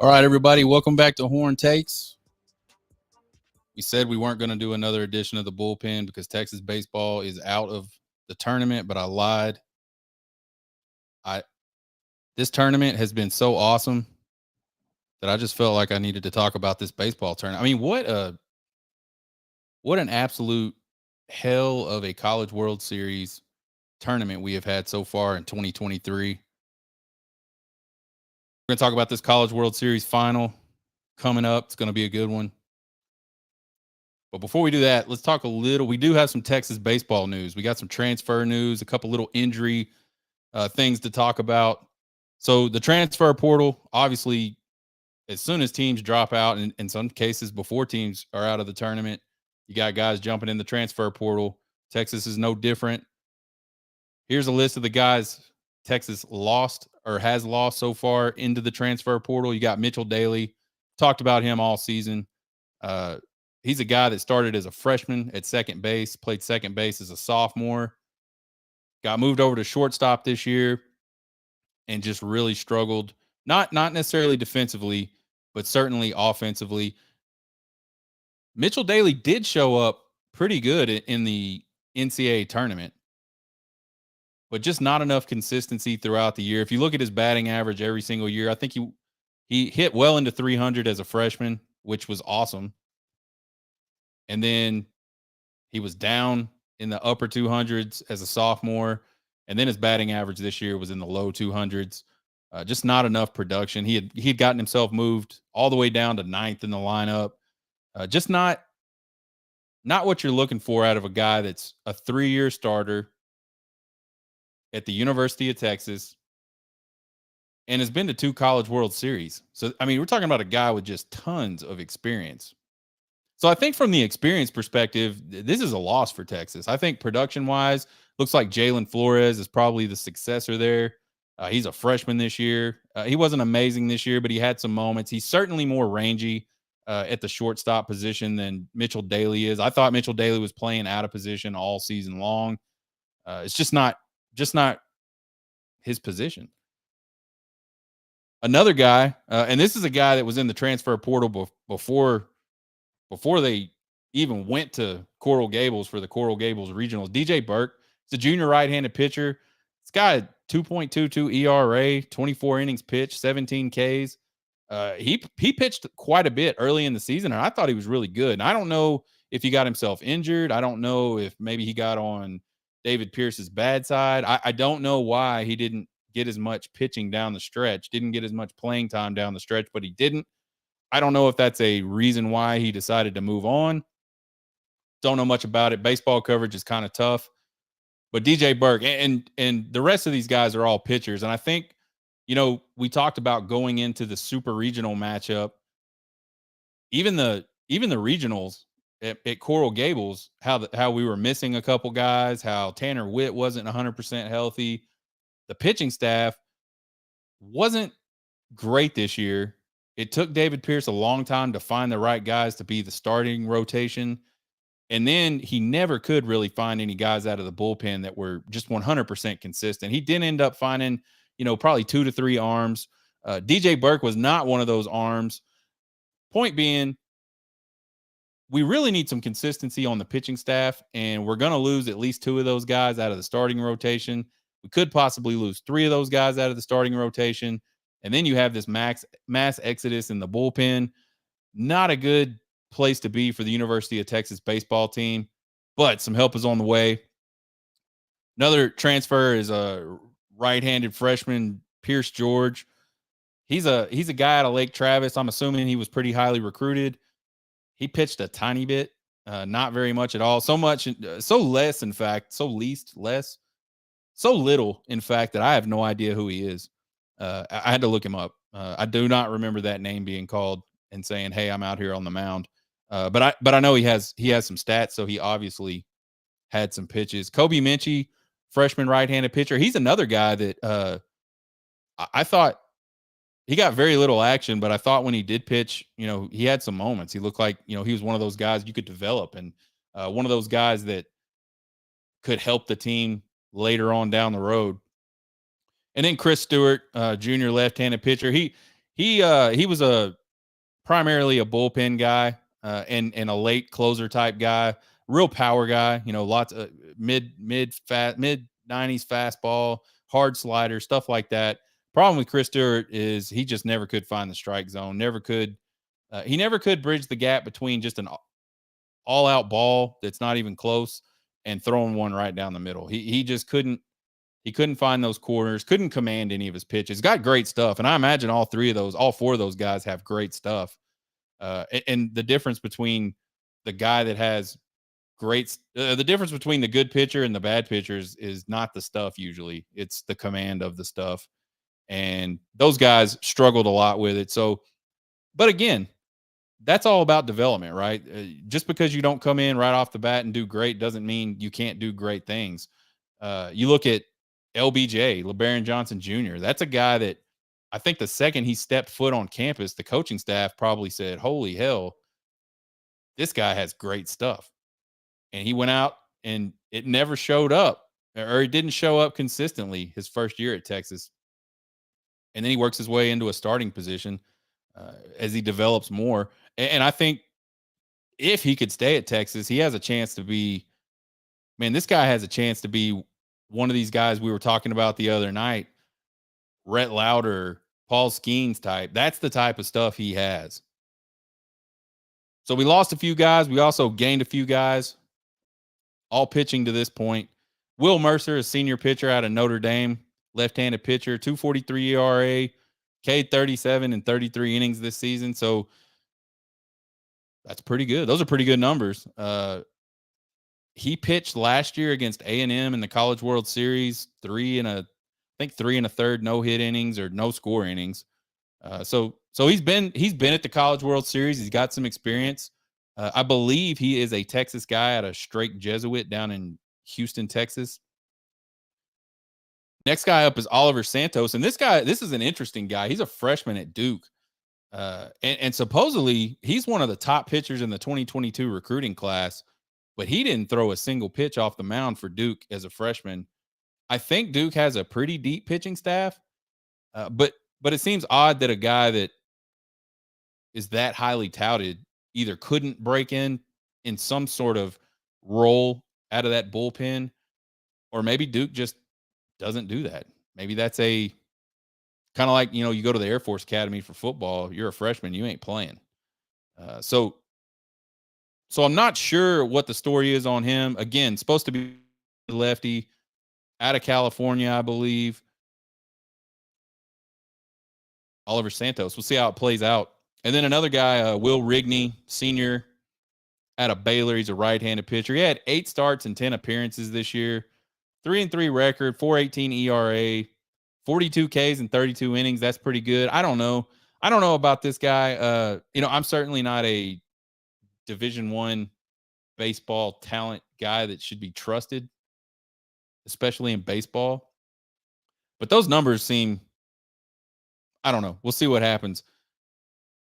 All right, everybody, welcome back to Horn Takes. We said we weren't going to do another edition of the bullpen because Texas baseball is out of the tournament, but I lied. I This tournament has been so awesome that I just felt like I needed to talk about this baseball tournament. I mean, what an absolute hell of a College World Series tournament we have had so far in 2023. We're going to talk about this College World Series final coming up. It's going to be a good one. But before we do that, let's talk a little. We do have some Texas baseball news. We got some transfer news, a couple little injury things to talk about. So the transfer portal, obviously, as soon as teams drop out, and in some cases before teams are out of the tournament, you got guys jumping in the transfer portal. Texas is no different. Here's a list of the guys Texas lost or has lost so far into the transfer portal. You got Mitchell Daly. Talked about him all season. He's a guy that started as a freshman at second base, played second base as a sophomore, got moved over to shortstop this year, and just really struggled. Not necessarily defensively, but certainly offensively. Mitchell Daly did show up pretty good in the NCAA tournament, but just not enough consistency throughout the year. If you look at his batting average every single year, I think he hit well into 300 as a freshman, which was awesome. And then he was down in the upper 200s as a sophomore. And then his batting average this year was in the low 200s. Just not enough production. He had gotten himself moved all the way down to ninth in the lineup. Just not what you're looking for out of a guy that's a 3-year starter at the University of Texas and has been to 2 College World Series. So, I mean, we're talking about a guy with just tons of experience. So I think from the experience perspective, this is a loss for Texas. I think production-wise, looks like Jalen Flores is probably the successor there. He's a freshman this year. He wasn't amazing this year, but he had some moments. He's certainly more rangy at the shortstop position than Mitchell Daly is. I thought Mitchell Daly was playing out of position all season long. It's just not his position. Another guy, and this is a guy that was in the transfer portal before they even went to Coral Gables for the Coral Gables Regionals. DJ Burke, he's a junior right-handed pitcher. This guy, 2.22 ERA, 24 innings pitched, 17 Ks. He pitched quite a bit early in the season, and I thought he was really good. And I don't know if he got himself injured. I don't know if maybe he got on David Pierce's bad side. I don't know why he didn't get as much pitching down the stretch, didn't get as much playing time down the stretch, but he didn't. I don't know if that's a reason why he decided to move on. Don't know much about it. Baseball coverage is kind of tough. But DJ Burke and the rest of these guys are all pitchers. And I think, we talked about going into the super regional matchup. Even the regionals at Coral Gables, how we were missing a couple guys, how Tanner Witt wasn't 100% healthy. The pitching staff wasn't great this year. It took David Pierce a long time to find the right guys to be the starting rotation. And then he never could really find any guys out of the bullpen that were just 100% consistent. He did end up finding, probably 2 to 3 arms. DJ Burke was not one of those arms. Point being, we really need some consistency on the pitching staff, and we're going to lose at least 2 of those guys out of the starting rotation. We could possibly lose 3 of those guys out of the starting rotation. And then you have this mass exodus in the bullpen. Not a good place to be for the University of Texas baseball team, but some help is on the way. Another transfer is a right-handed freshman, Pierce George. He's a guy out of Lake Travis. I'm assuming he was pretty highly recruited. He pitched a tiny bit, not very much at all. So little, in fact, that I have no idea who he is. I had to look him up. I do not remember that name being called and saying, "Hey, I'm out here on the mound." But I know he has some stats, so he obviously had some pitches. Kobe Minchie, freshman right-handed pitcher. He's another guy that I thought he got very little action, but I thought when he did pitch, he had some moments. He looked like, he was one of those guys you could develop, and one of those guys that could help the team later on down the road. And then Chris Stewart, junior left-handed pitcher. He He was a primarily a bullpen guy, and a late closer type guy, real power guy. Lots of mid 90s fastball, hard slider, stuff like that. Problem with Chris Stewart is he just never could find the strike zone. Never could. He never could bridge the gap between just an all out ball that's not even close and throwing one right down the middle. He just couldn't. He couldn't find those corners. Couldn't command any of his pitches. Got great stuff, and I imagine all four of those guys have great stuff. And the difference between the guy that has the difference between the good pitcher and the bad pitchers is not the stuff usually. It's the command of the stuff. And those guys struggled a lot with it. So, but again, that's all about development, right? Just because you don't come in right off the bat and do great doesn't mean you can't do great things. You look at LBJ, LeBaron Johnson Jr. That's a guy that I think the second he stepped foot on campus, the coaching staff probably said, "Holy hell, this guy has great stuff." And he went out and it never showed up, or it didn't show up consistently his first year at Texas. And then he works his way into a starting position as he develops more. And I think if he could stay at Texas, he has a chance to be, man, this guy has a chance to be one of these guys we were talking about the other night, Rhett Lauder, Paul Skeens type. That's the type of stuff he has. So we lost a few guys. We also gained a few guys, all pitching to this point. Will Mercer, a senior pitcher out of Notre Dame, left-handed pitcher, 2.43 ERA, K 37 and 33 innings this season. So that's pretty good. Those are pretty good numbers. He pitched last year against A&M in the College World Series, 3 1/3 no-hit innings or no-score innings. So he's been at the College World Series. He's got some experience. I believe he is a Texas guy at a Strake Jesuit down in Houston, Texas. Next guy up is Oliver Santos, and this is an interesting guy. He's a freshman at Duke, and supposedly he's one of the top pitchers in the 2022 recruiting class. But he didn't throw a single pitch off the mound for Duke as a freshman. I think Duke has a pretty deep pitching staff, but it seems odd that a guy that is that highly touted either couldn't break in some sort of role out of that bullpen, or maybe Duke just doesn't do that. Maybe that's a kind of like, you go to the Air Force Academy for football. You're a freshman, you ain't playing. So I'm not sure what the story is on him. Again, supposed to be lefty out of California, I believe. Oliver Santos. We'll see how it plays out. And then another guy, Will Rigney, senior out of Baylor. He's a right-handed pitcher. He had 8 starts and 10 appearances this year. 3-3 record, 4.18 ERA, 42 Ks and 32 innings. That's pretty good. I don't know about this guy. I'm certainly not a Division I baseball talent guy that should be trusted, especially in baseball. But those numbers seem, I don't know. We'll see what happens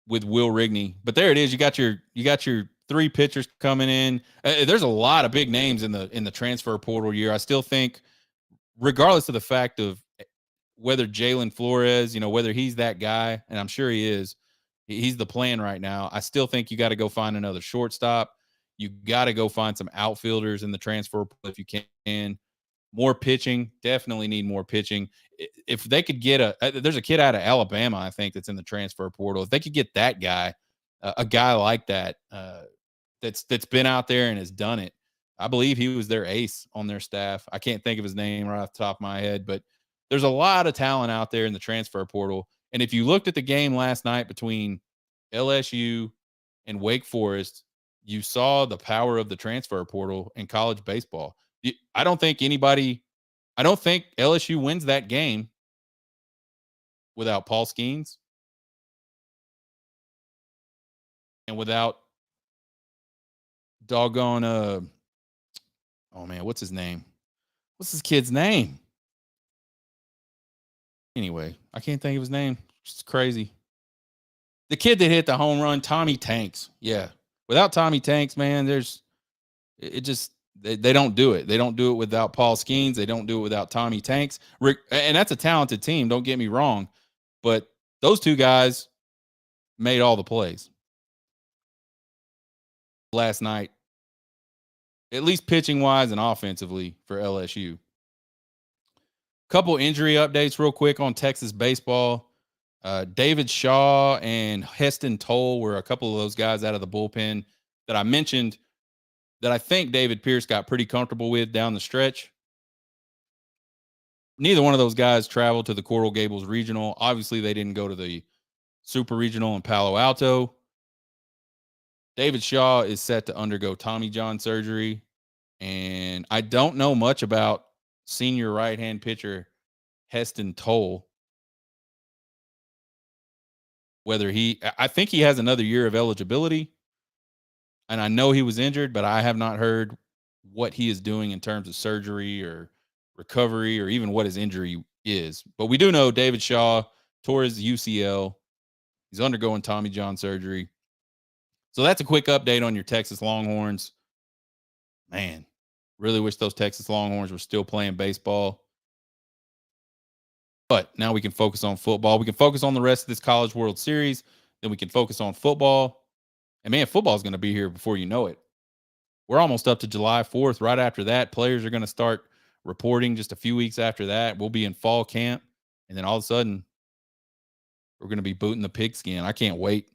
with Will Rigney. But there it is. You got your 3 pitchers coming in. There's a lot of big names in the transfer portal year. I still think, regardless of the fact of whether Jalen Flores, whether he's that guy, and I'm sure he is, he's the plan right now. I still think you got to go find another shortstop. You got to go find some outfielders in the transfer portal if you can. More pitching. Definitely need more pitching. If they could get there's a kid out of Alabama, I think, that's in the transfer portal. If they could get that guy, a guy like that, that's been out there and has done it. I believe he was their ace on their staff. I can't think of his name right off the top of my head, but there's a lot of talent out there in the transfer portal. And if you looked at the game last night between LSU and Wake Forest, you saw the power of the transfer portal in college baseball. I don't think LSU wins that game without Paul Skeens and without doggone oh man, what's his name? What's this kid's name? Anyway, I can't think of his name. It's crazy. The kid that hit the home run, Tommy Tanks. Yeah. Without Tommy Tanks, man, they don't do it. They don't do it without Paul Skeens. They don't do it without Tommy Tanks. And that's a talented team. Don't get me wrong. But Those two guys made all the plays last night, at least pitching wise and offensively for LSU. Couple injury updates real quick on Texas baseball. David Shaw and Heston Toll were a couple of those guys out of the bullpen that I mentioned that I think David Pierce got pretty comfortable with down the stretch. Neither one of those guys traveled to the Coral Gables Regional. Obviously, they didn't go to the Super Regional in Palo Alto. David Shaw is set to undergo Tommy John surgery. And I don't know much about senior right-hand pitcher Heston Toll. I think he has another year of eligibility. And I know he was injured, but I have not heard what he is doing in terms of surgery or recovery or even what his injury is. But we do know David Shaw tore his UCL. He's undergoing Tommy John surgery. So that's a quick update on your Texas Longhorns. Man, really wish those Texas Longhorns were still playing baseball. But now we can focus on football. We can focus on the rest of this College World Series. Then we can focus on football. And man, football is going to be here before you know it. We're almost up to July 4th. Right after that, players are going to start reporting just a few weeks after that. We'll be in fall camp. And then all of a sudden, we're going to be booting the pigskin. I can't wait.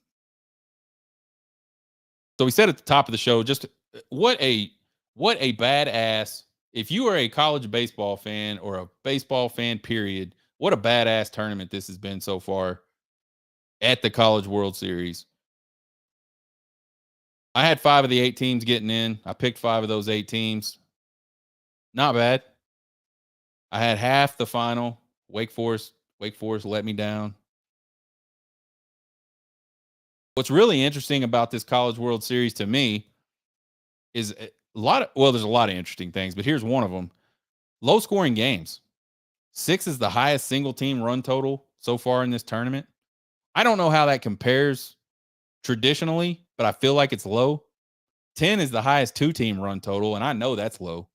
So we said at the top of the show, just what a badass. If you are a college baseball fan or a baseball fan, period, what a badass tournament this has been so far at the College World Series. I had 5 of the 8 teams getting in. I picked 5 of those 8 teams. Not bad. I had half the final. Wake Forest let me down. What's really interesting about this College World Series to me is there's a lot of interesting things, but here's one of them. Low scoring games. 6 is the highest single team run total so far in this tournament. I don't know how that compares traditionally, but I feel like it's low. 10 is the highest 2-team run total, and I know that's low.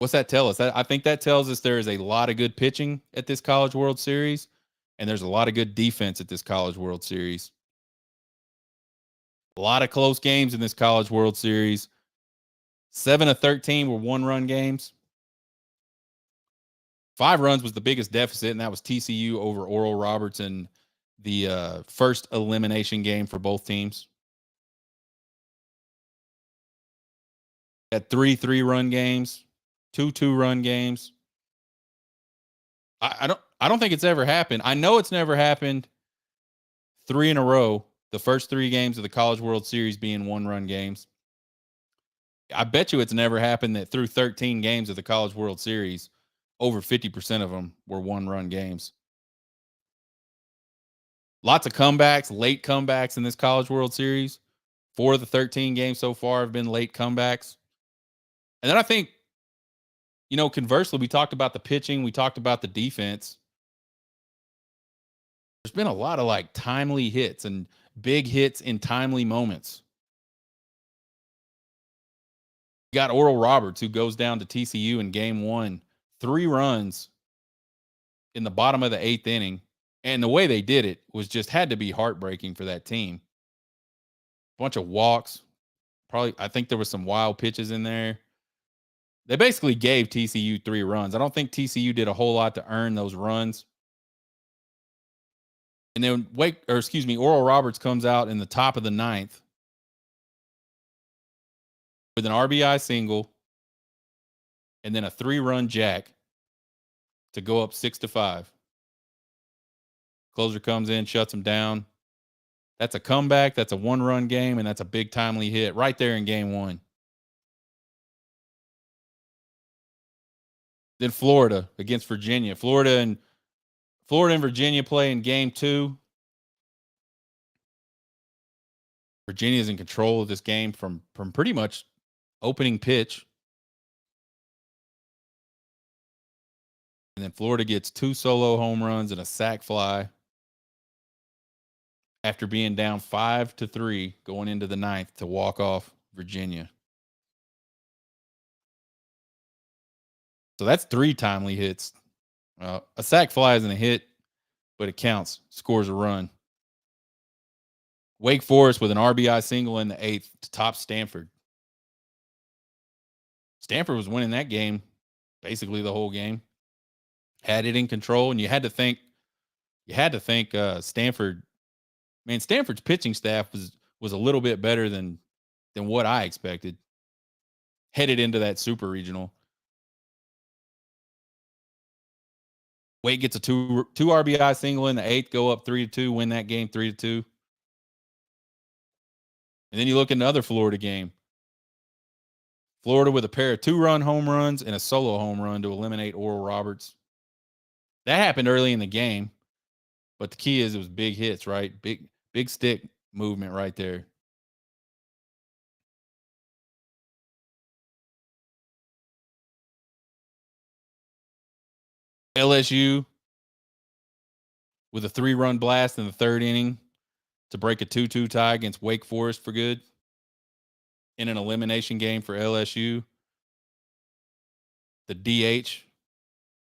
What's that tell us? I think that tells us there is a lot of good pitching at this College World Series, and there's a lot of good defense at this College World Series. A lot of close games in this College World Series. 7 of 13 were 1-run games. 5 runs was the biggest deficit, and that was TCU over Oral Roberts in the first elimination game for both teams. Had 3 3-run games, 2 2-run games. I don't think it's ever happened. I know it's never happened 3 in a row. The first 3 games of the College World Series being 1-run games. I bet you it's never happened that through 13 games of the College World Series, over 50% of them were 1-run games. Lots of comebacks, late comebacks in this College World Series. 4 of the 13 games so far have been late comebacks. And then I think, conversely, we talked about the pitching, we talked about the defense. There's been a lot of timely hits and big hits in timely moments. You got Oral Roberts, who goes down to TCU in game 1, 3 runs in the bottom of the 8th inning. And the way they did it had to be heartbreaking for that team. Bunch of walks. I think there was some wild pitches in there. They basically gave TCU 3 runs. I don't think TCU did a whole lot to earn those runs. And then Oral Roberts comes out in the top of the 9th with an RBI single and then a 3-run jack to go up 6-5. Closer comes in, shuts him down. That's a comeback. That's a 1-run game, and that's a big timely hit right there in game 1. Then Florida against Virginia. Florida and Virginia play in game 2. Virginia is in control of this game from pretty much opening pitch. And then Florida gets 2 solo home runs and a sac fly after being down 5-3 going into the 9th to walk off Virginia. So that's 3 timely hits A sack fly isn't a hit, but it counts. Scores a run. Wake Forest with an RBI single in the 8th to top Stanford. Stanford was winning that game basically the whole game. Had it in control, and you had to think Stanford. Man, Stanford's pitching staff was a little bit better than what I expected. Headed into that super regional. Wake gets a two RBI single in the 8th, go up 3-2, win that game 3-2. And then you look at another Florida game. Florida with a pair of 2-run home runs and a solo home run to eliminate Oral Roberts. That happened early in the game, but the key is it was big hits, right? Big stick movement right there. LSU with a 3-run blast in the 3rd inning to break a 2-2 tie against Wake Forest for good in an elimination game for LSU. The DH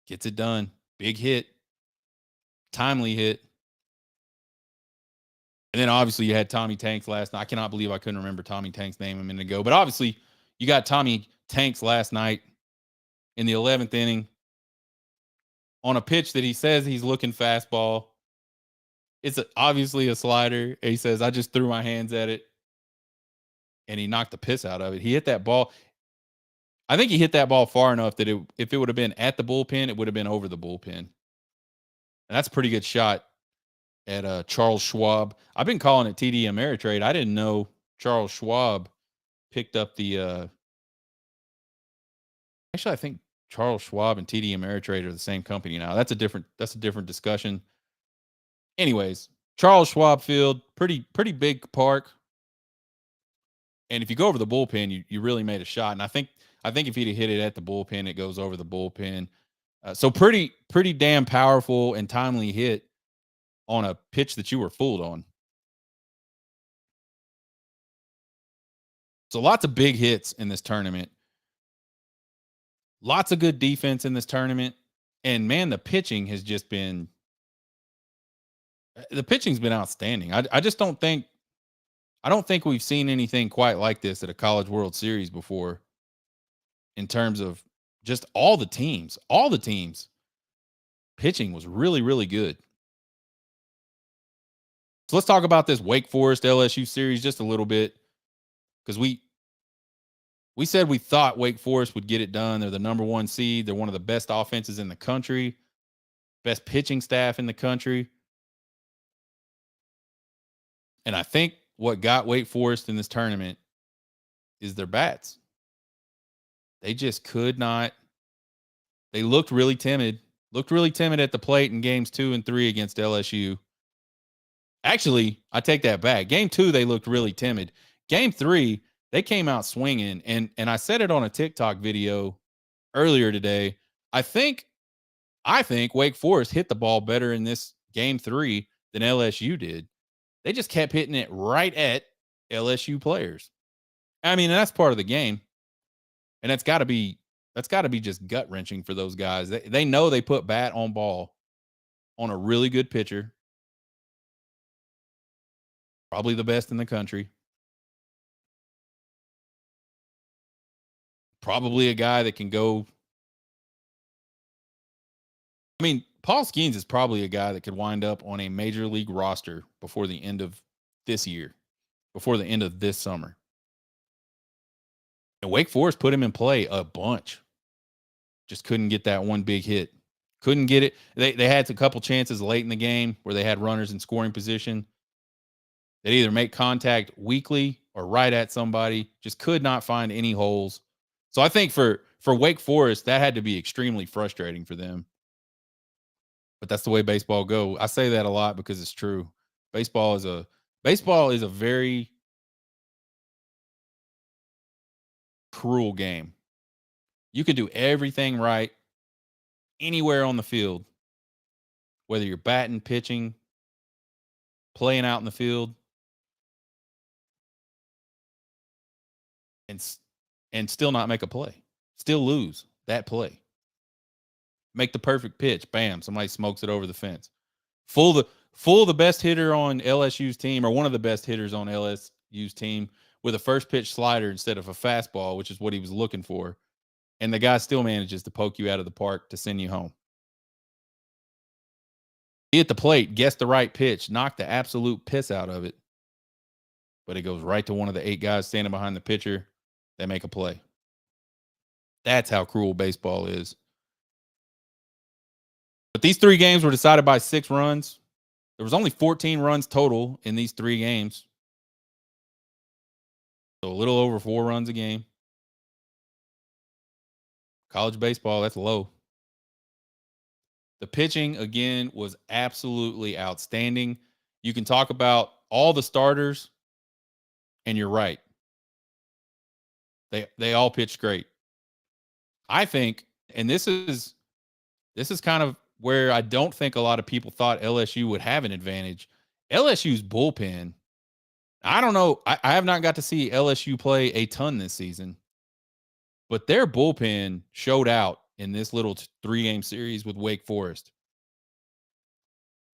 gets it done. Big hit. Timely hit. And then obviously you had Tommy Tanks last night. I cannot believe I couldn't remember Tommy Tanks' name a minute ago. But obviously you got Tommy Tanks last night in the 11th inning on a pitch that he says he's looking fastball. It's obviously a slider. He says, I just threw my hands at it. And he knocked the piss out of it. He hit that ball. I think he hit that ball far enough that if it would have been at the bullpen, it would have been over the bullpen. And that's a pretty good shot at Charles Schwab. I've been calling it TD Ameritrade. I didn't know Charles Schwab picked up the actually I think Charles Schwab and TD Ameritrade are the same company now. That's a different discussion. Anyways, Charles Schwab Field, pretty big park. And if you go over the bullpen, you really made a shot. And I think if he'd have hit it at the bullpen, it goes over the bullpen. So pretty damn powerful and timely hit on a pitch that you were fooled on. So lots of big hits in this tournament. Lots of good defense in this tournament. And man, the pitching has just been outstanding. I just don't think we've seen anything quite like this at a College World Series before in terms of just all the teams. All the teams pitching was really, really good. So let's talk about this Wake Forest LSU series just a little bit, because we said we thought Wake Forest would get it done. They're the number 1 seed. They're one of the best offenses in the country, best pitching staff in the country. And I think what got Wake Forest in this tournament is their bats. They just could not. They looked really timid. Looked really timid at the plate in games 2 and 3 against LSU. Actually, I take that back. Game 2, they looked really timid. Game 3, they came out swinging. And I said it on a TikTok video earlier today. I think Wake Forest hit the ball better in this game 3 than LSU did. They just kept hitting it right at LSU players. I mean, that's part of the game. And that's got to be just gut wrenching for those guys. They know they put bat on ball on a really good pitcher, probably the best in the country, probably a guy that can go. I mean, Paul Skeens is probably a guy that could wind up on a major league roster before the end of this year, before the end of this summer. And Wake Forest put him in play a bunch. Just couldn't get that one big hit. Couldn't get it. They had a couple chances late in the game where they had runners in scoring position. They'd either make contact weakly or right at somebody. Just could not find any holes. So I think for Wake Forest, that had to be extremely frustrating for them. But that's the way baseball go. I say that a lot because it's true. Baseball is a very cruel game. You can do everything right anywhere on the field, whether you're batting, pitching, playing out in the field, and still not make a play, still lose that play. make the perfect pitch. Bam, somebody smokes it over the fence. Full the best hitter on LSU's team, or one of the best hitters on LSU's team, with a first pitch slider instead of a fastball, which is what he was looking for. And the guy still manages to poke you out of the park to send you home. He hit the plate, guessed the right pitch, knocked the absolute piss out of it. But it goes right to one of the 8 guys standing behind the pitcher. They make a play. That's how cruel baseball is. But these 3 games were decided by 6 runs. There was only 14 runs total in these 3 games. So a little over 4 runs a game. College baseball, that's low. The pitching, again, was absolutely outstanding. You can talk about all the starters, and you're right. They all pitched great. I think, and this is kind of where I don't think a lot of people thought LSU would have an advantage. LSU's bullpen, I don't know. I have not got to see LSU play a ton this season, but their bullpen showed out in this little 3-game series with Wake Forest.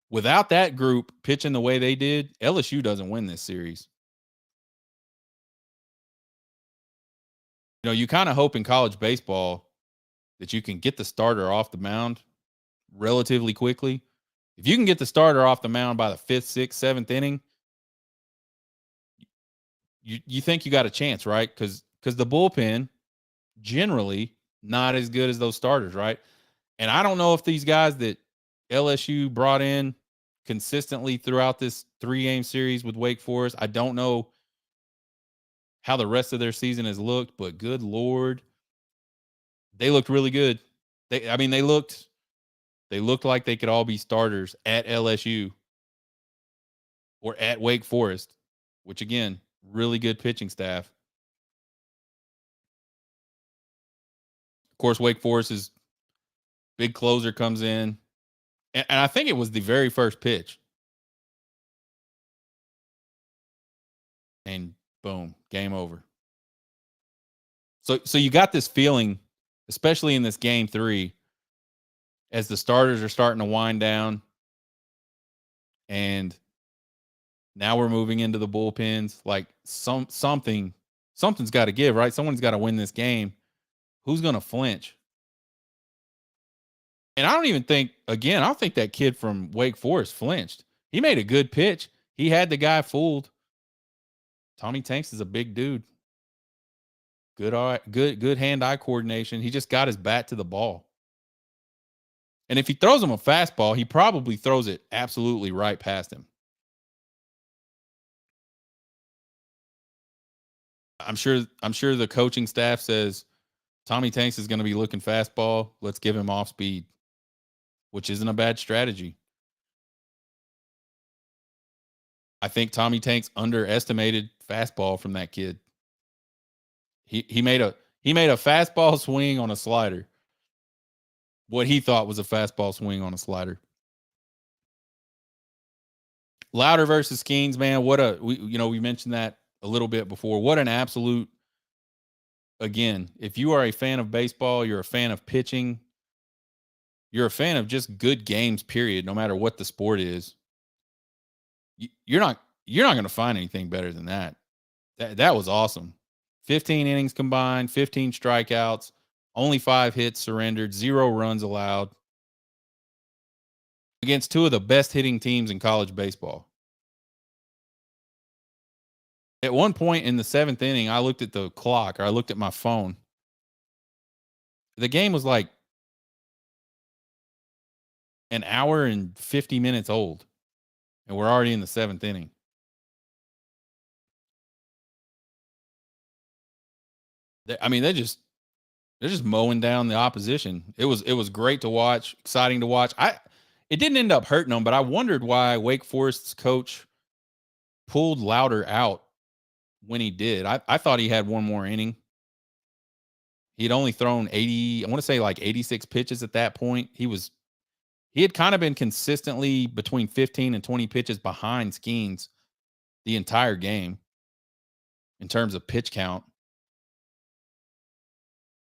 Without that group pitching the way they did, LSU doesn't win this series. You know, you kind of hope in college baseball that you can get the starter off the mound relatively quickly. If you can get the starter off the mound by the 5th, 6th, 7th inning, you think you got a chance, right? Because the bullpen generally not as good as those starters, right? And I don't know if these guys that LSU brought in consistently throughout this 3-game series with Wake Forest, I don't know how the rest of their season has looked, but good Lord, they looked really good. They looked like they could all be starters at LSU or at Wake Forest, which again, really good pitching staff. Of course, Wake Forest's big closer comes in, and I think it was the very first pitch. And boom, game over. So you got this feeling, especially in this game 3, as the starters are starting to wind down, and now we're moving into the bullpens. Like something's got to give, right? Someone's got to win this game. Who's going to flinch? And I don't think that kid from Wake Forest flinched. He made a good pitch. He had the guy fooled. Tommy Tanks is a big dude. Good hand-eye coordination. He just got his bat to the ball. And if he throws him a fastball, he probably throws it absolutely right past him. I'm sure the coaching staff says Tommy Tanks is going to be looking fastball. Let's give him off speed, which isn't a bad strategy. I think Tommy Tanks underestimated fastball from that kid. He made a fastball swing on a slider. What he thought was a fastball swing on a slider. Louder versus Skeens, man. We mentioned that a little bit before. What an absolute, again, if you are a fan of baseball, you're a fan of pitching, you're a fan of just good games, period, no matter what the sport is. You're not going to find anything better than that. That was awesome. 15 innings combined, 15 strikeouts, only 5 hits surrendered, 0 runs allowed against 2 of the best hitting teams in college baseball. At one point in the 7th inning, I looked at the clock, or I looked at my phone. The game was like an hour and 50 minutes old, and we're already in the 7th inning. They're just mowing down the opposition. It was great to watch, exciting to watch. It didn't end up hurting them, but I wondered why Wake Forest's coach pulled Louder out when he did. I thought he had one more inning. He'd only thrown 80, I want to say like 86 pitches at that point. He had kind of been consistently between 15 and 20 pitches behind Skeens the entire game in terms of pitch count.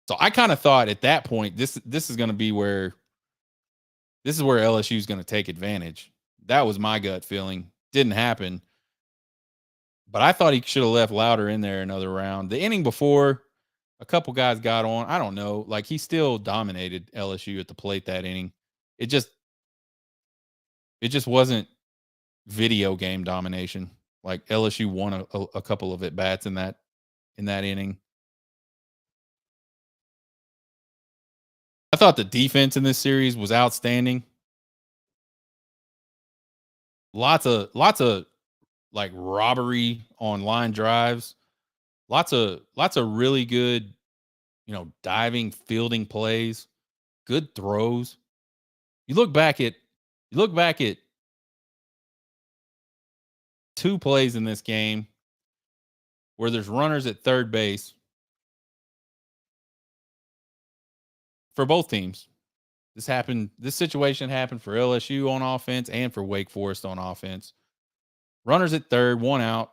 So I kind of thought at that point, this is going to be where this is where LSU is going to take advantage. That was my gut feeling. Didn't happen. But I thought he should have left Louder in there another round. The inning before, a couple guys got on. I don't know. Like he still dominated LSU at the plate that inning. It just it just wasn't video game domination. Like LSU won a couple of at bats in that inning. I thought the defense in this series was outstanding. Lots of like robbery on line drives. Lots of really good, diving fielding plays, good throws. You look back at you look back at two plays in this game where there's runners at third base for both teams. This situation happened for LSU on offense and for Wake Forest on offense. Runners at third, one out.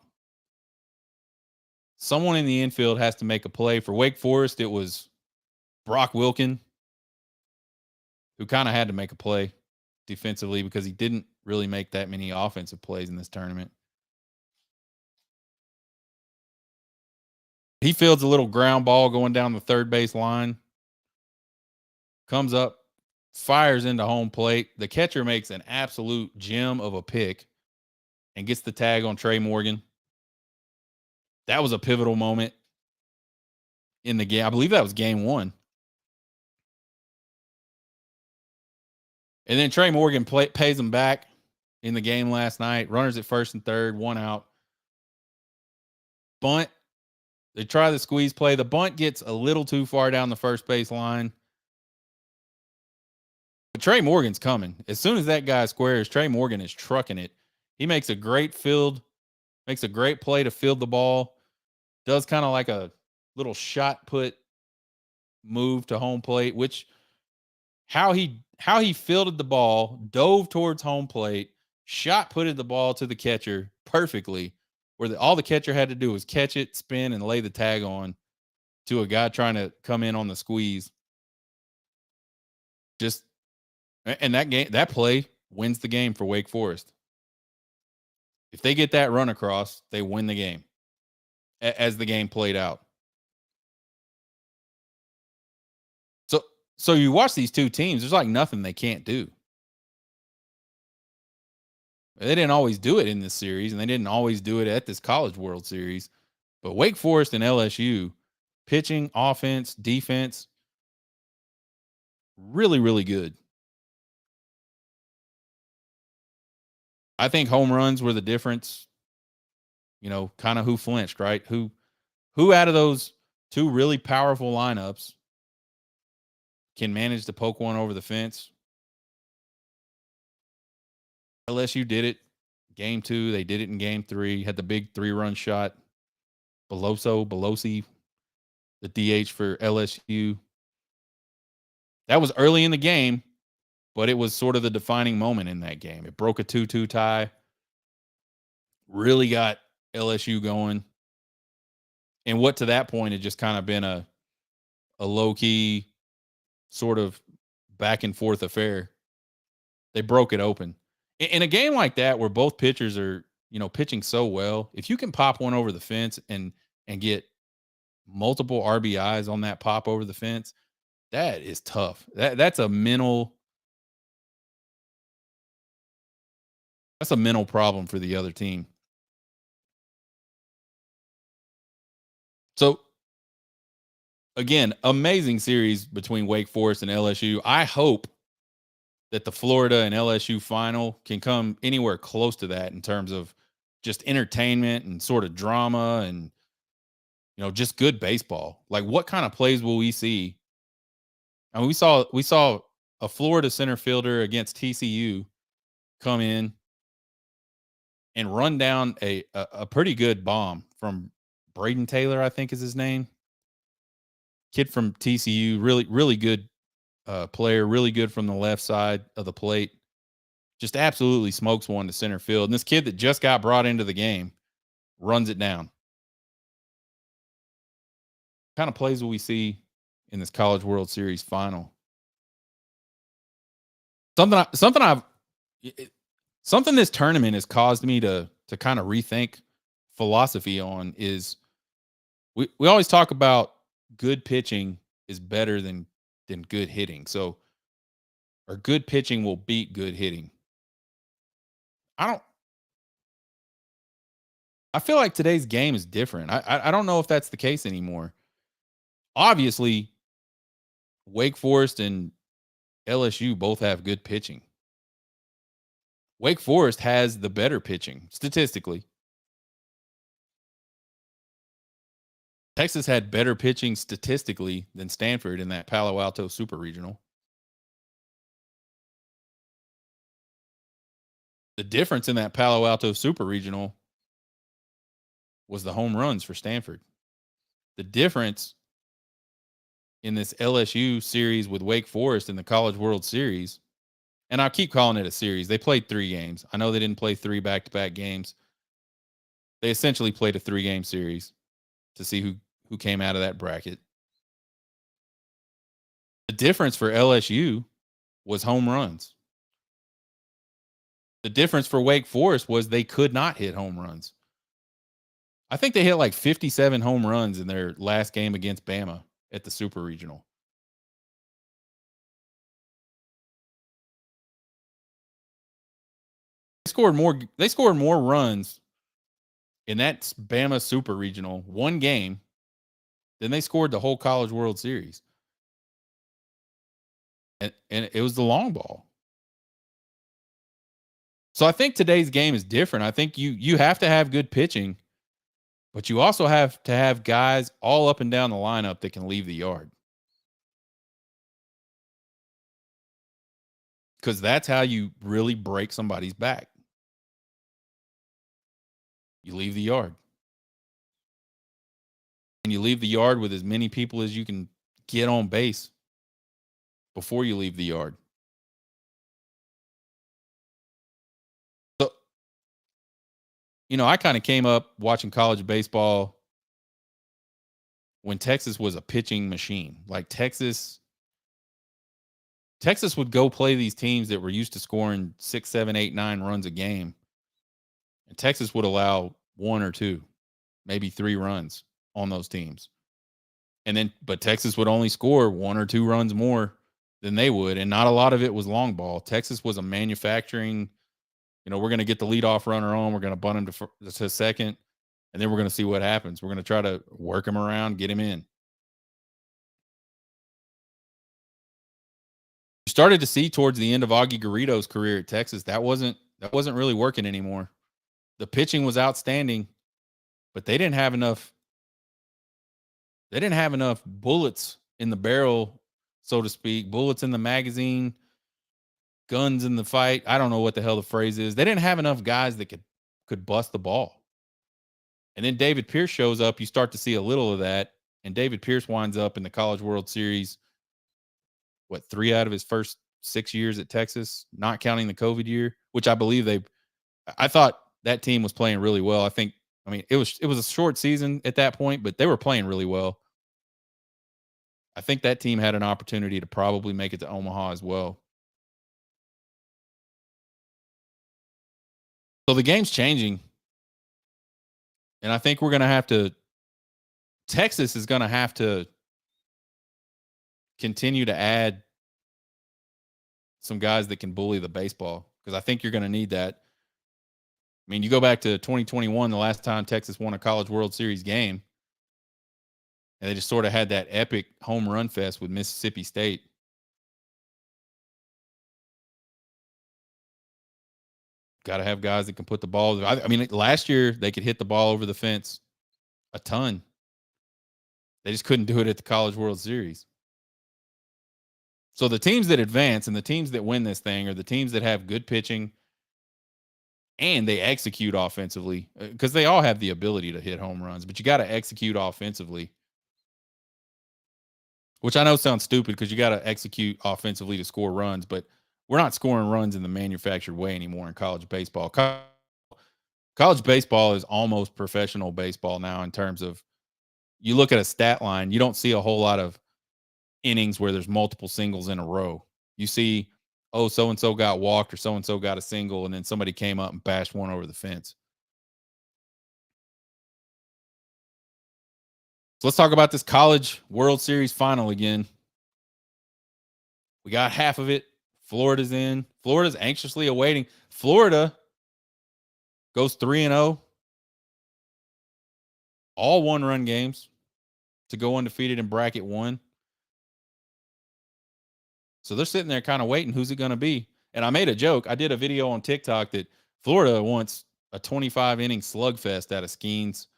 Someone in the infield has to make a play. For Wake Forest, it was Brock Wilkin, who kind of had to make a play defensively because he didn't really make that many offensive plays in this tournament. He fields a little ground ball going down the third base line, comes up, fires into home plate. The catcher makes an absolute gem of a pick and gets the tag on Trey Morgan. That was a pivotal moment in the game. I believe that was game one. And then Trey Morgan pays him back in the game last night. Runners at first and third, one out. Bunt. They try the squeeze play. The bunt gets a little too far down the first base line. But Trey Morgan's coming. As soon as that guy squares, Trey Morgan is trucking it. He makes a great play to field the ball. Does kind of like a little shot put move to home plate, which how he fielded the ball, dove towards home plate, shot putted the ball to the catcher perfectly, where all the catcher had to do was catch it, spin, and lay the tag on to a guy trying to come in on the squeeze. And that play wins the game for Wake Forest. If they get that run across, they win the game as the game played out. So you watch these two teams, there's like nothing they can't do. They didn't always do it in this series, and they didn't always do it at this College World Series. But Wake Forest and LSU, pitching, offense, defense, really, really good. I think home runs were the difference. Kind of who flinched, right? Who out of those two really powerful lineups can manage to poke one over the fence? LSU did it. Game 2, they did it in game 3. Had the big 3-run shot. Belosi, the DH for LSU. That was early in the game, but it was sort of the defining moment in that game. It broke a 2-2 tie. Really got LSU going. And what to that point had just kind of been a low-key sort of back and forth affair. They broke it open. In a game like that where both pitchers are, pitching so well, if you can pop one over the fence and get multiple RBIs on that pop over the fence, that is tough. That's a mental problem for the other team. So again, amazing series between Wake Forest and LSU. I hope that the Florida and LSU final can come anywhere close to that in terms of just entertainment and sort of drama and just good baseball. Like what kind of plays will we see? I mean, we saw a Florida center fielder against TCU come in and run down a pretty good bomb from Braden Taylor, I think is his name. Kid from TCU, really, really good player, really good from the left side of the plate. Just absolutely smokes one to center field. And this kid that just got brought into the game runs it down. What kind of plays will we see in this College World Series final? Something I've it- something this tournament has caused me to kind of rethink philosophy on is we always talk about good pitching is better than good hitting. So or good pitching will beat good hitting. I don't I feel like today's game is different. I don't know if that's the case anymore. Obviously, Wake Forest and LSU both have good pitching. Wake Forest has the better pitching statistically. Texas had better pitching statistically than Stanford in that Palo Alto Super Regional. The difference in that Palo Alto Super Regional was the home runs for Stanford. The difference in this LSU series with Wake Forest in the College World Series, and I'll keep calling it a series. They played 3 games. I know they didn't play 3 back-to-back games. They essentially played a 3-game series to see who came out of that bracket. The difference for LSU was home runs. The difference for Wake Forest was they could not hit home runs. I think they hit like 57 home runs in their last game against Bama at the Super Regional. They scored more runs in that Bama Super Regional one game than they scored the whole College World Series. And it was the long ball. So I think today's game is different. I think you have to have good pitching, but you also have to have guys all up and down the lineup that can leave the yard. Because that's how you really break somebody's back. You leave the yard. And you leave the yard with as many people as you can get on base before you leave the yard. So, I kind of came up watching college baseball when Texas was a pitching machine. Like Texas would go play these teams that were used to scoring 6, 7, 8, 9 runs a game. And Texas would allow 1 or 2, maybe 3 runs on those teams. But Texas would only score 1 or 2 runs more than they would. And not a lot of it was long ball. Texas was a manufacturing, we're going to get the leadoff runner on. We're going to bunt him to second. And then we're going to see what happens. We're going to try to work him around, get him in. You started to see towards the end of Augie Garrido's career at Texas, that wasn't really working anymore. The pitching was outstanding, but they didn't have enough bullets in the barrel, so to speak, bullets in the magazine, guns in the fight. I don't know what the hell the phrase is. They didn't have enough guys that could bust the ball. And then David Pierce shows up. You start to see a little of that. And David Pierce winds up in the College World Series, 3 out of his first 6 years at Texas, not counting the COVID year, which I believe I thought that team was playing really well. It was a short season at that point, but they were playing really well. I think that team had an opportunity to probably make it to Omaha as well. So the game's changing. And I think Texas is going to have to continue to add some guys that can bully the baseball, because I think you're going to need that. You go back to 2021, the last time Texas won a College World Series game, and they just sort of had that epic home run fest with Mississippi State. Got to have guys that can put the ball. Last year they could hit the ball over the fence a ton. They just couldn't do it at the College World Series. So the teams that advance and the teams that win this thing are the teams that have good pitching and they execute offensively, because they all have the ability to hit home runs, but you got to execute offensively, which I know sounds stupid because you got to execute offensively to score runs, but we're not scoring runs in the manufactured way anymore in college baseball. College baseball is almost professional baseball now in terms of, you look at a stat line, you don't see a whole lot of innings where there's multiple singles in a row. You see oh, so and so got walked or so and so got a single, and then somebody came up and bashed one over the fence. So let's talk about this College World Series final again. We got half of it. Florida's in. Florida's anxiously awaiting. Florida goes 3-0, all one-run games to go undefeated in bracket 1. So they're sitting there kind of waiting. Who's it going to be? And I made a joke. I did a video on TikTok that Florida wants a 25-inning slugfest out of Skeens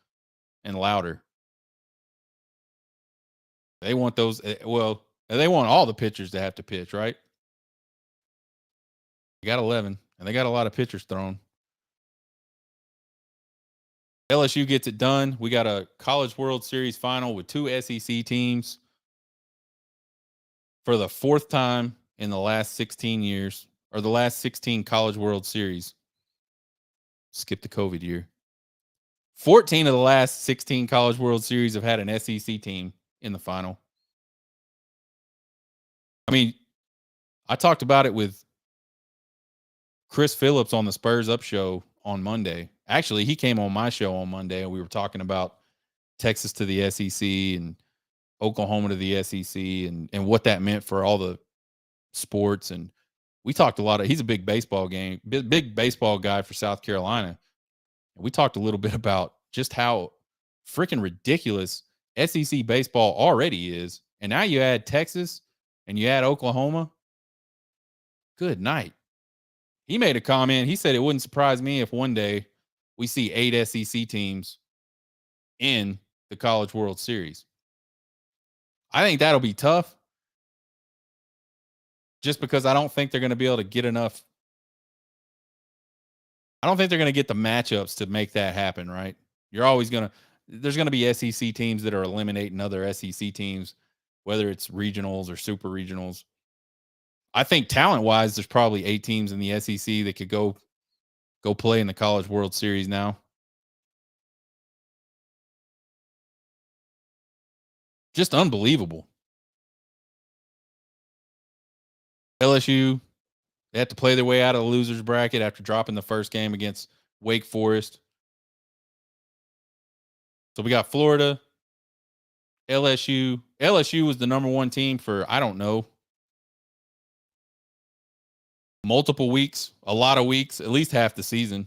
and Louder. They want those. Well, they want all the pitchers to have to pitch, right? They got 11, and they got a lot of pitchers thrown. LSU gets it done. We got a College World Series final with 2 SEC teams for the 4th time in the last 16 years, or the last 16 College World Series. Skip the COVID year. 14 of the last 16 College World Series have had an SEC team in the final. I mean, I talked about it with Chris Phillips on the Spurs Up show on Monday. Actually, he came on my show on Monday, and we were talking about Texas to the SEC and Oklahoma to the SEC and what that meant for all the sports. And we talked a lot of, he's a big baseball guy for South Carolina. And we talked a little bit about just how freaking ridiculous SEC baseball already is. And now you add Texas and you add Oklahoma. Good night. He made a comment. He said it wouldn't surprise me if one day we see 8 SEC teams in the College World Series. I think that'll be tough just because I don't think they're going to be able to get enough. I don't think they're going to get the matchups to make that happen, right? There's going to be SEC teams that are eliminating other SEC teams, whether it's regionals or super regionals. I think talent-wise, there's probably 8 teams in the SEC that could go play in the College World Series now. Just unbelievable. LSU, they have to play their way out of the loser's bracket after dropping the first game against Wake Forest. So we got Florida, LSU. LSU was the number 1 team for, I don't know, multiple weeks, a lot of weeks, at least half the season.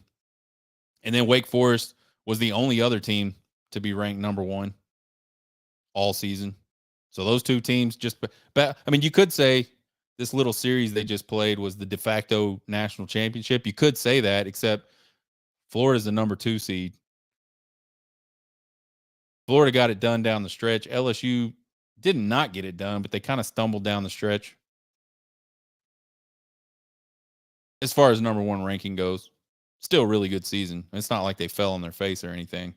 And then Wake Forest was the only other team to be ranked number 1 all season. So those 2 teams I mean, you could say this little series they just played was the de facto national championship. You could say that, except Florida's the number 2 seed. Florida got it done down the stretch. LSU did not get it done, but they kind of stumbled down the stretch. As far as number 1 ranking goes, still a really good season. It's not like they fell on their face or anything.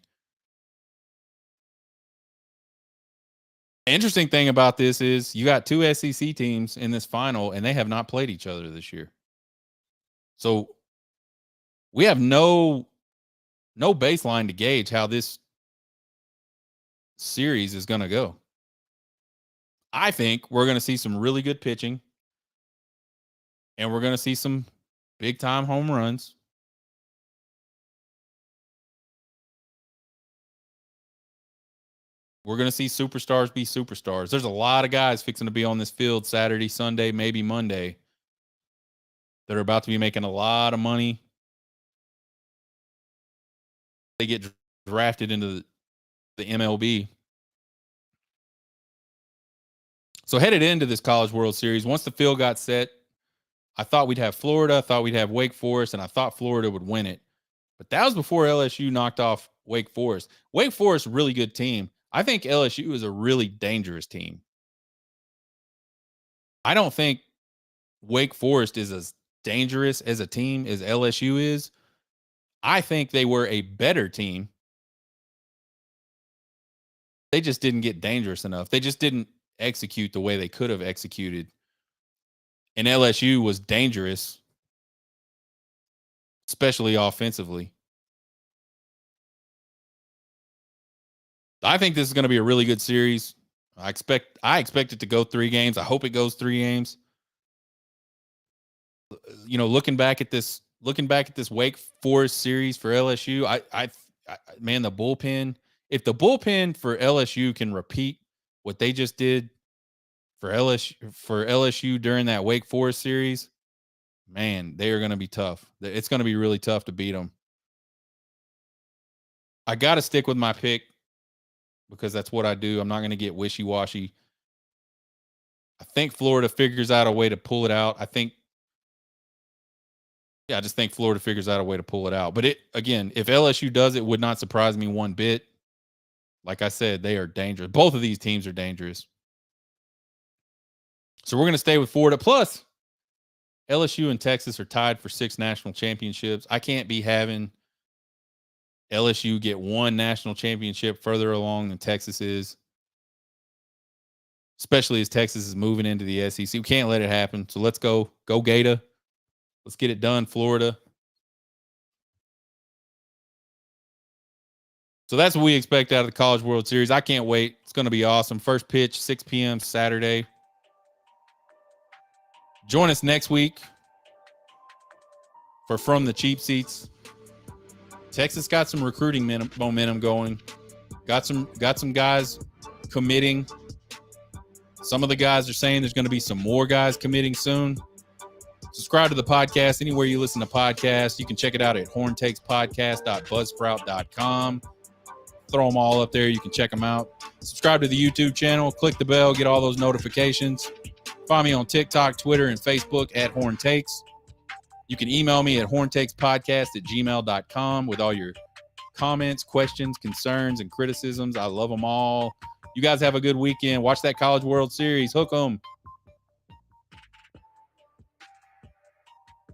Interesting thing about this is you got 2 SEC teams in this final, and they have not played each other this year. So we have no baseline to gauge how this series is going to go. I think we're going to see some really good pitching, and we're going to see some big-time home runs. We're going to see superstars be superstars. There's a lot of guys fixing to be on this field Saturday, Sunday, maybe Monday that are about to be making a lot of money. They get drafted into the MLB. So headed into this College World Series, once the field got set, I thought we'd have Florida, I thought we'd have Wake Forest, and I thought Florida would win it. But that was before LSU knocked off Wake Forest. Wake Forest, really good team. I think LSU is a really dangerous team. I don't think Wake Forest is as dangerous as a team as LSU is. I think they were a better team. They just didn't get dangerous enough. They just didn't execute the way they could have executed. And LSU was dangerous, especially offensively. I think this is going to be a really good series. I expect it to go 3 games. I hope it goes 3 games. looking back at this Wake Forest series for LSU, I man, the bullpen. If the bullpen for LSU can repeat what they just did for LSU during that Wake Forest series, man, they are going to be tough. It's going to be really tough to beat them. I got to stick with my pick because that's what I do. I'm not going to get wishy-washy. I think Florida figures out a way to pull it out. I just think Florida figures out a way to pull it out. But if LSU does, it would not surprise me one bit. Like I said, they are dangerous. Both of these teams are dangerous. So we're going to stay with Florida. Plus, LSU and Texas are tied for 6 national championships. I can't be having LSU get one national championship further along than Texas is, especially as Texas is moving into the SEC. We can't let it happen. So let's go Gator. Let's get it done, Florida. So that's what we expect out of the College World Series. I can't wait. It's going to be awesome. First pitch, 6 p.m. Saturday. Join us next week for From the Cheap Seats. Texas got some recruiting momentum going. Got some guys committing. Some of the guys are saying there's going to be some more guys committing soon. Subscribe to the podcast anywhere you listen to podcasts. You can check it out at horntakespodcast.buzzsprout.com. Throw them all up there. You can check them out. Subscribe to the YouTube channel. Click the bell. Get all those notifications. Find me on TikTok, Twitter, and Facebook at Horn Takes. You can email me at horntakespodcast@gmail.com with all your comments, questions, concerns, and criticisms. I love them all. You guys have a good weekend. Watch that College World Series. Hook 'em.